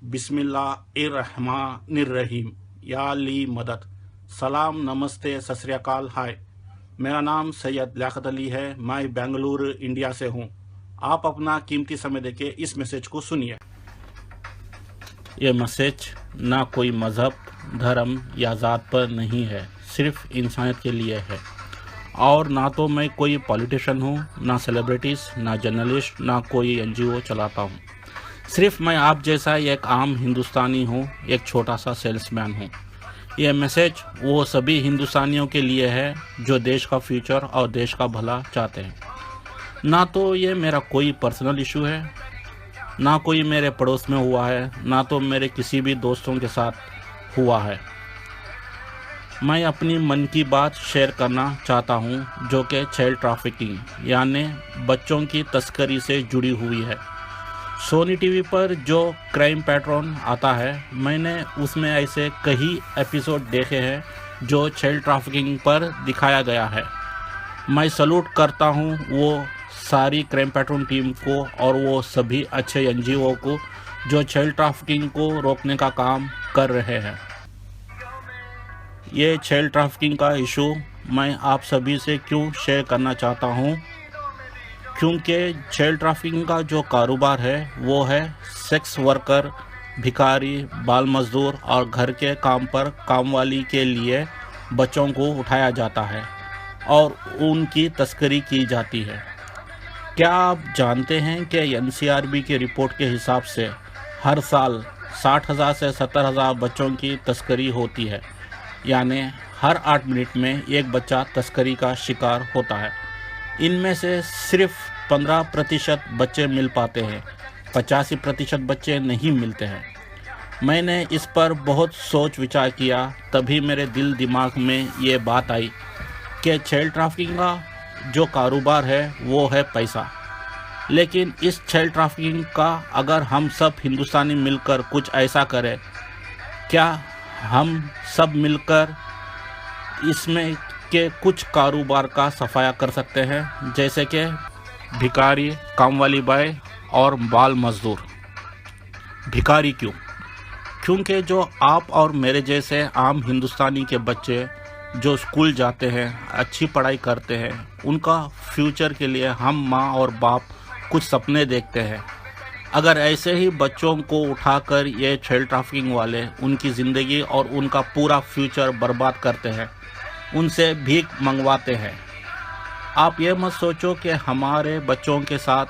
बिस्मिल्लाहिर्रहमानिर्रहीम। या अली मदद। सलाम, नमस्ते, सत श्री अकाल, हाय। मेरा नाम सैयद लियाकत अली है। मैं बेंगलुरु इंडिया से हूँ। आप अपना कीमती समय देके इस मैसेज को सुनिए। यह मैसेज ना कोई मज़हब, धर्म या ज़ात पर नहीं है, सिर्फ इंसानियत के लिए है। और ना तो मैं कोई पॉलिटिशियन हूँ, ना सेलिब्रिटीज़, ना जर्नलिस्ट, ना कोई NGO चलाता हूँ। सिर्फ मैं आप जैसा एक आम हिंदुस्तानी हूँ, एक छोटा सा सेल्समैन हूँ। यह मैसेज वो सभी हिंदुस्तानियों के लिए है जो देश का फ्यूचर और देश का भला चाहते हैं। ना तो ये मेरा कोई पर्सनल इशू है, ना कोई मेरे पड़ोस में हुआ है, ना तो मेरे किसी भी दोस्तों के साथ हुआ है। मैं अपनी मन की बात शेयर करना चाहता हूँ, जो कि चाइल्ड ट्रैफिकिंग यानी बच्चों की तस्करी से जुड़ी हुई है। सोनी टीवी पर जो क्राइम पैट्रोन आता है, मैंने उसमें ऐसे कई एपिसोड देखे हैं जो चाइल्ड ट्रैफिकिंग पर दिखाया गया है। मैं सैल्यूट करता हूँ वो सारी क्राइम पैट्रोन टीम को और वो सभी अच्छे NGO को जो चाइल्ड ट्रैफिकिंग को रोकने का काम कर रहे हैं। ये चाइल्ड ट्रैफिकिंग का इशू मैं आप सभी से क्यों शेयर करना चाहता हूँ, क्योंकि चाइल्ड ट्रैफिकिंग का जो कारोबार है वो है सेक्स वर्कर, भिखारी, बाल मजदूर और घर के काम पर काम वाली के लिए बच्चों को उठाया जाता है और उनकी तस्करी की जाती है। क्या आप जानते हैं कि NCRB की रिपोर्ट के हिसाब से हर साल 60,000 से 70,000 बच्चों की तस्करी होती है, यानी हर 8 मिनट में एक बच्चा तस्करी का शिकार होता है। इनमें से सिर्फ 15% बच्चे मिल पाते हैं, 85% बच्चे नहीं मिलते हैं। मैंने इस पर बहुत सोच विचार किया, तभी मेरे दिल दिमाग में ये बात आई कि चाइल्ड ट्रैफिकिंग का जो कारोबार है वो है पैसा। लेकिन इस चाइल्ड ट्रैफिकिंग का अगर हम सब हिंदुस्तानी मिलकर कुछ ऐसा करें, क्या हम सब मिलकर इसमें के कुछ कारोबार का सफाया कर सकते हैं, जैसे कि भिखारी, काम वाली बाई और बाल मजदूर। भिखारी क्यों? क्योंकि जो आप और मेरे जैसे आम हिंदुस्तानी के बच्चे जो स्कूल जाते हैं, अच्छी पढ़ाई करते हैं, उनका फ्यूचर के लिए हम माँ और बाप कुछ सपने देखते हैं। अगर ऐसे ही बच्चों को उठाकर ये चाइल्ड ट्रैफिकिंग वाले उनकी ज़िंदगी और उनका पूरा फ्यूचर बर्बाद करते हैं, उनसे भीख मंगवाते हैं। आप ये मत सोचो कि हमारे बच्चों के साथ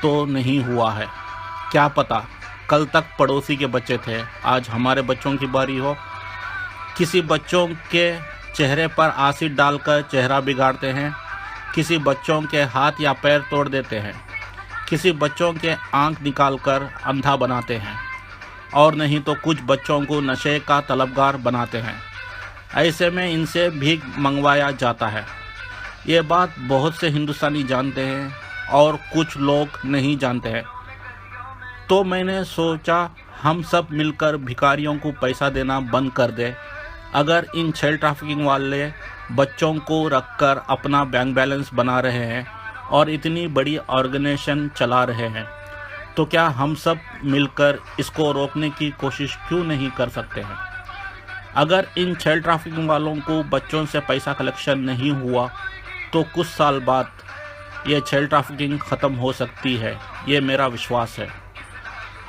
तो नहीं हुआ है, क्या पता कल तक पड़ोसी के बच्चे थे, आज हमारे बच्चों की बारी हो। किसी बच्चों के चेहरे पर एसिड डालकर चेहरा बिगाड़ते हैं, किसी बच्चों के हाथ या पैर तोड़ देते हैं, किसी बच्चों के आंख निकालकर अंधा बनाते हैं, और नहीं तो कुछ बच्चों को नशे का तलबगार बनाते हैं। ऐसे में इनसे भीख मंगवाया जाता है। ये बात बहुत से हिंदुस्तानी जानते हैं और कुछ लोग नहीं जानते हैं। तो मैंने सोचा हम सब मिलकर भिखारियों को पैसा देना बंद कर दें। अगर इन चाइल्ड ट्रैफिकिंग वाले बच्चों को रखकर अपना बैंक बैलेंस बना रहे हैं और इतनी बड़ी ऑर्गेनाइजेशन चला रहे हैं, तो क्या हम सब मिलकर इसको रोकने की कोशिश क्यों नहीं कर सकते हैं? अगर इन चाइल्ड ट्रैफिकिंग वालों को बच्चों से पैसा कलेक्शन नहीं हुआ तो कुछ साल बाद ये चाइल्ड ट्रैफिकिंग ख़त्म हो सकती है, ये मेरा विश्वास है।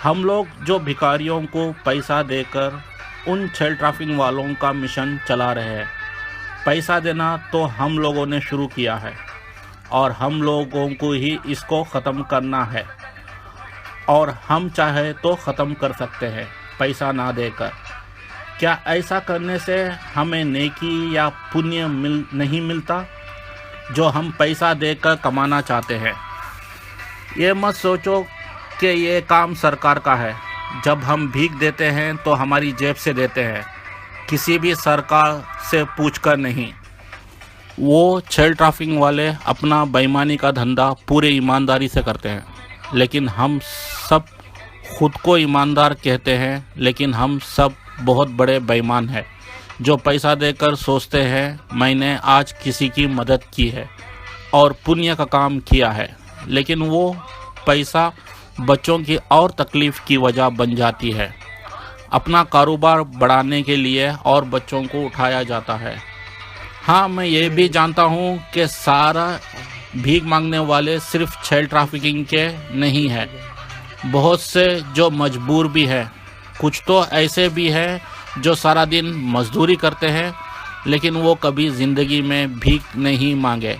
हम लोग जो भिखारियों को पैसा देकर उन चाइल्ड ट्रैफिकिंग वालों का मिशन चला रहे हैं, पैसा देना तो हम लोगों ने शुरू किया है और हम लोगों को ही इसको ख़त्म करना है, और हम चाहे तो ख़त्म कर सकते हैं पैसा ना देकर। क्या ऐसा करने से हमें नेकी या पुण्य नहीं मिलता जो हम पैसा देकर कमाना चाहते हैं? ये मत सोचो कि ये काम सरकार का है। जब हम भीख देते हैं तो हमारी जेब से देते हैं, किसी भी सरकार से पूछकर नहीं। वो चाइल्ड ट्रैफिकिंग वाले अपना बेईमानी का धंधा पूरे ईमानदारी से करते हैं, लेकिन हम सब खुद को ईमानदार कहते हैं, लेकिन हम सब बहुत बड़े बेईमान हैं जो पैसा देकर सोचते हैं मैंने आज किसी की मदद की है और पुण्य का काम किया है, लेकिन वो पैसा बच्चों की और तकलीफ़ की वजह बन जाती है। अपना कारोबार बढ़ाने के लिए और बच्चों को उठाया जाता है। हाँ, मैं ये भी जानता हूँ कि सारा भीख मांगने वाले सिर्फ चाइल्ड ट्रैफिकिंग के नहीं हैं। बहुत से जो मजबूर भी हैं, कुछ तो ऐसे भी हैं जो सारा दिन मजदूरी करते हैं, लेकिन वो कभी ज़िंदगी में भीख नहीं मांगे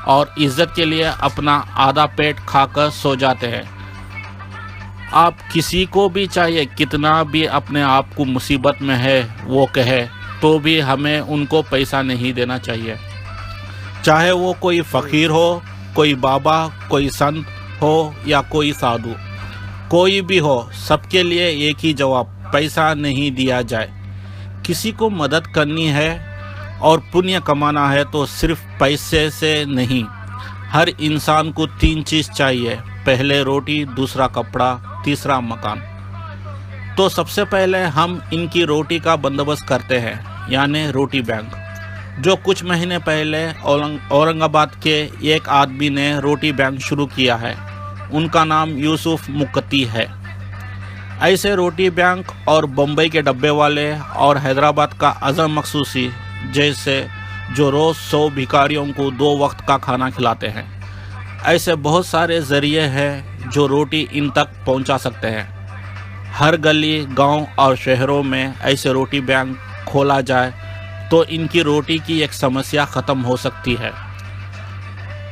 और इज़्ज़त के लिए अपना आधा पेट खाकर सो जाते हैं। आप किसी को भी चाहिए कितना भी अपने आप को मुसीबत में है वो कहे, तो भी हमें उनको पैसा नहीं देना चाहिए। चाहे वो कोई फ़कीर हो, कोई बाबा, कोई संत हो या कोई साधु, कोई भी हो, सबके लिए एक ही जवाब, पैसा नहीं दिया जाए। किसी को मदद करनी है और पुण्य कमाना है तो सिर्फ पैसे से नहीं, हर इंसान को 3 चीज़ चाहिए, पहले रोटी, दूसरा कपड़ा, तीसरा मकान। तो सबसे पहले हम इनकी रोटी का बंदोबस्त करते हैं, यानी रोटी बैंक, जो कुछ महीने पहले औरंगाबाद के एक आदमी ने रोटी बैंक शुरू किया है। उनका नाम यूसुफ मुक्ती है। ऐसे रोटी बैंक और बम्बई के डब्बे वाले और हैदराबाद का अज़म मखसूसी जैसे जो रोज़ 100 भिखारियों को 2 वक्त का खाना खिलाते हैं, ऐसे बहुत सारे ज़रिए हैं जो रोटी इन तक पहुंचा सकते हैं। हर गली, गांव और शहरों में ऐसे रोटी बैंक खोला जाए तो इनकी रोटी की एक समस्या ख़त्म हो सकती है।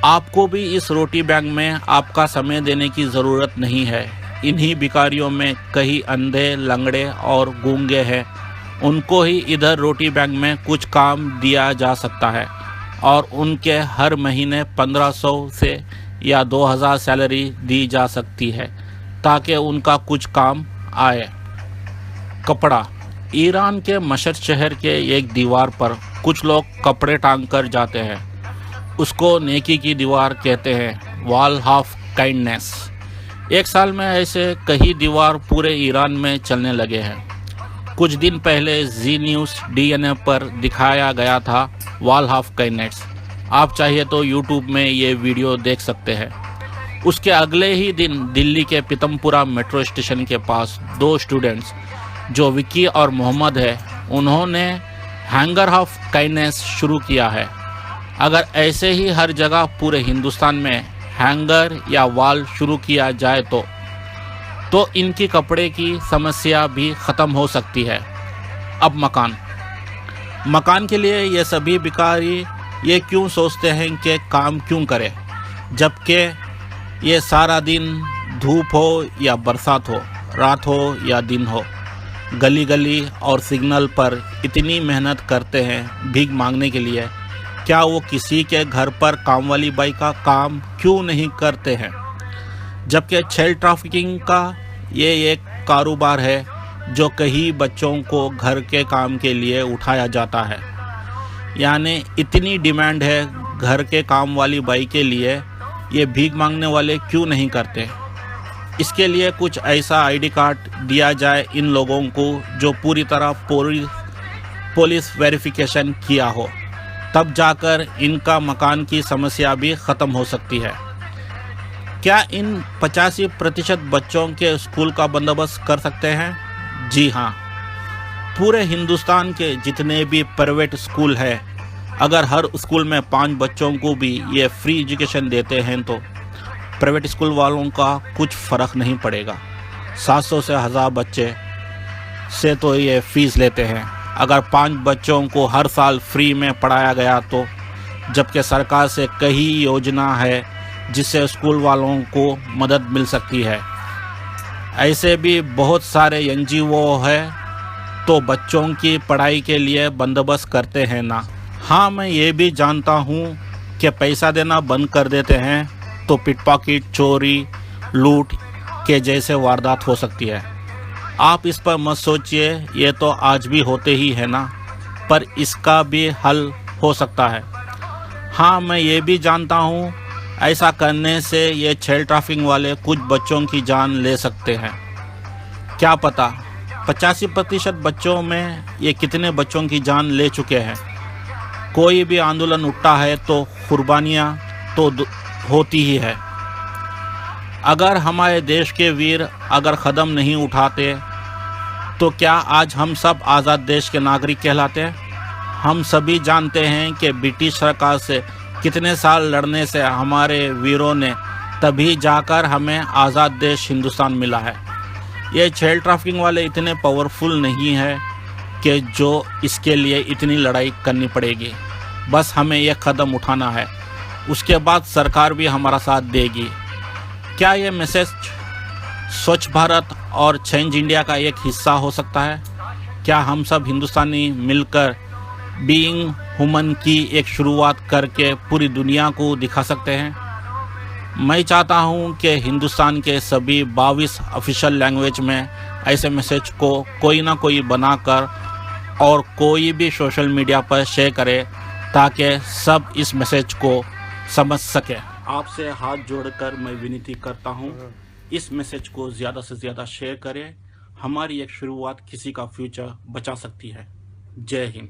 आपको भी इस रोटी बैंक में आपका समय देने की ज़रूरत नहीं है। इन्हीं भिखारियों में कई अंधे, लंगड़े और गूंगे हैं, उनको ही इधर रोटी बैंक में कुछ काम दिया जा सकता है और उनके हर महीने 1500 से या 2000 सैलरी दी जा सकती है ताकि उनका कुछ काम आए। कपड़ा। ईरान के मशहद शहर के एक दीवार पर कुछ लोग कपड़े टांग कर जाते हैं। उसको नेकी की दीवार कहते हैं, वॉल ऑफ काइंडनेस। एक साल में ऐसे कई दीवार पूरे ईरान में चलने लगे हैं। कुछ दिन पहले जी न्यूज़ DNA पर दिखाया गया था वॉल ऑफ काइंडनेस। आप चाहिए तो यूट्यूब में ये वीडियो देख सकते हैं। उसके अगले ही दिन दिल्ली के पीतमपुरा मेट्रो स्टेशन के पास 2 स्टूडेंट्स जो विक्की और मोहम्मद है, उन्होंने हैंगर ऑफ काइंडनेस शुरू किया है। अगर ऐसे ही हर जगह पूरे हिंदुस्तान में हैंगर या वॉल शुरू किया जाए तो इनकी कपड़े की समस्या भी ख़त्म हो सकती है। अब मकान के लिए ये सभी भिखारी ये क्यों सोचते हैं कि काम क्यों करें, जबकि ये सारा दिन धूप हो या बरसात हो, रात हो या दिन हो, गली गली और सिग्नल पर इतनी मेहनत करते हैं भीख मांगने के लिए। क्या वो किसी के घर पर काम वाली बाई का काम क्यों नहीं करते हैं? जबकि चाइल्ड ट्रैफिकिंग का ये एक कारोबार है जो कई बच्चों को घर के काम के लिए उठाया जाता है। यानी इतनी डिमांड है घर के काम वाली बाई के लिए, ये भीख मांगने वाले क्यों नहीं करते? इसके लिए कुछ ऐसा ID कार्ड दिया जाए इन लोगों को जो पूरी तरह पुलिस वेरिफिकेशन किया हो, तब जाकर इनका मकान की समस्या भी ख़त्म हो सकती है। क्या इन 85% बच्चों के स्कूल का बंदोबस्त कर सकते हैं? जी हाँ। पूरे हिंदुस्तान के जितने भी प्राइवेट स्कूल हैं, अगर हर स्कूल में 5 बच्चों को भी ये फ्री एजुकेशन देते हैं तो प्राइवेट स्कूल वालों का कुछ फ़र्क नहीं पड़ेगा। 700 से 1000 बच्चे से तो ये फ़ीस लेते हैं। अगर 5 बच्चों को हर साल फ्री में पढ़ाया गया तो, जबकि सरकार से कई योजना है जिससे स्कूल वालों को मदद मिल सकती है। ऐसे भी बहुत सारे NGO है तो बच्चों की पढ़ाई के लिए बंदोबस्त करते हैं ना। हाँ, मैं ये भी जानता हूँ कि पैसा देना बंद कर देते हैं तो पिटपॉकेट, चोरी, लूट के जैसे वारदात हो सकती है। आप इस पर मत सोचिए, ये तो आज भी होते ही है ना, पर इसका भी हल हो सकता है। हाँ, मैं ये भी जानता हूँ ऐसा करने से ये चाइल्ड ट्रैफिकिंग वाले कुछ बच्चों की जान ले सकते हैं। क्या पता 85% बच्चों में ये कितने बच्चों की जान ले चुके हैं। कोई भी आंदोलन उठता है तो कुर्बानियाँ तो होती ही है। अगर हमारे देश के वीर अगर कदम नहीं उठाते तो क्या आज हम सब आज़ाद देश के नागरिक कहलाते हैं? हम सभी जानते हैं कि ब्रिटिश सरकार से कितने साल लड़ने से हमारे वीरों ने तभी जाकर हमें आज़ाद देश हिंदुस्तान मिला है। ये चाइल्ड ट्रैफिकिंग वाले इतने पावरफुल नहीं है कि जो इसके लिए इतनी लड़ाई करनी पड़ेगी। बस हमें यह कदम उठाना है, उसके बाद सरकार भी हमारा साथ देगी। क्या ये मैसेज स्वच्छ भारत और चेंज इंडिया का एक हिस्सा हो सकता है? क्या हम सब हिंदुस्तानी मिलकर बीइंग ह्यूमन की एक शुरुआत करके पूरी दुनिया को दिखा सकते हैं? मैं चाहता हूं कि हिंदुस्तान के सभी 22 ऑफिशियल लैंग्वेज में ऐसे मैसेज को कोई ना कोई बनाकर और कोई भी सोशल मीडिया पर शेयर करे ताकि सब इस मैसेज को समझ सके। आपसे हाथ जोड़कर मैं विनती करता हूं, इस मैसेज को ज़्यादा से ज़्यादा शेयर करें। हमारी एक शुरुआत किसी का फ्यूचर बचा सकती है। जय हिंद।